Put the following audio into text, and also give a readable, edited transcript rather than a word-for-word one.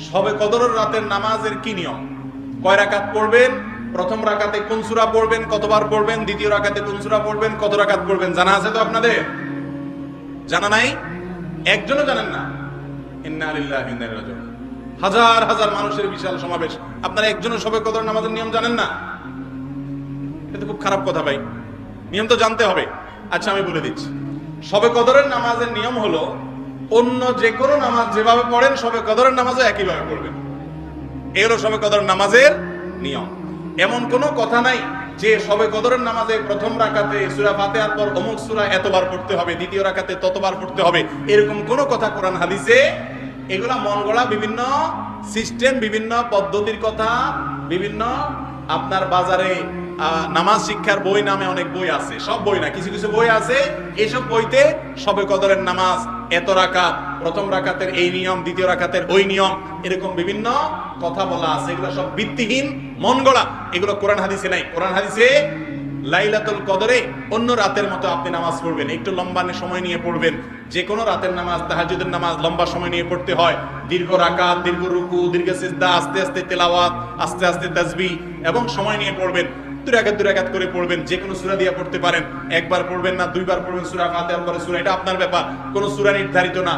শবে কদরের রাতের নামাজের কি নিয়ম? কয় রাকাত পড়বেন? প্রথম রাকাতে কোন সূরা পড়বেন, কতবার পড়বেন? দ্বিতীয় রাকাতে কোন সূরা পড়বেন, কত রাকাত পড়বেন? জানা আছে তো আপনাদের? জানা নাই? একজনও জানেন না? ইন্না লিল্লাহি ওয়া ইন্না ইলাইহি রাজিউন। হাজার হাজার মানুষের বিশাল সমাবেশ, আপনারা একজনও শবে কদর নামাজের নিয়ম জানেন না? এটা খুব খারাপ কথা ভাই, নিয়ম তো জানতে হবে। আচ্ছা আমি বলে দিচ্ছি, শবে কদরের নামাজের নিয়ম হলো অন্য যে কোনো নামাজ যেভাবে পড়েন শবে কদরের নামাজও একইভাবে পড়বেন। এই হলো শবে কদরের নামাজের নিয়ম। এমন কোনো কথা নাই যে শবে কদরের নামাজে প্রথম রাকাতে সূরা ফাতিহার পর অমুক সূরা এতবার পড়তে হবে, দ্বিতীয় রাকাতে ততবার পড়তে হবে, এরকম কোনো কথা কোরআন হাদিসে। এগুলা মন গড়া বিভিন্ন সিস্টেম, বিভিন্ন পদ্ধতির কথা, বিভিন্ন আপনার বাজারে নামাজ শিক্ষার বই নামে অনেক বই আছে, সব বই না, কিছু কিছু বই আছে। এইসব বইতে শবে কদরের নামাজ এত রাকাত, প্রথম রাকাতের এই নিয়ম, দ্বিতীয় রাকাতের ওই নিয়ম, এরকম বিভিন্ন কথা বলা আছে। এগুলো সব ভিত্তিহীন, মন গড়া, এগুলো কোরআন হাদিসে নাই। কোরআন হাদিসে লাইলাতুল কদরে অন্য রাতের মতো আপনি নামাজ পড়বেন, একটু লম্বা সময় নিয়ে পড়বেন। যে কোনো রাতের নামাজ, তাহাজ্জুদের নামাজ লম্বা সময় নিয়ে পড়তে হয়। দীর্ঘ রাকাত, দীর্ঘ রুকু, দীর্ঘ সিজদা, আস্তে আস্তে তেলাওয়াত, আস্তে আস্তে তাসবিহ এবং সময় নিয়ে পড়বেন। দুই রাকাত করে পড়বেন। যে কোনো সূরা দিয়ে পড়তে পারেন, একবার পড়বেন না দুইবার পড়বেন সূরা ফাতিহার পরে সূরা, এটা আপনার ব্যাপার, কোনো সূরা নির্ধারিত না।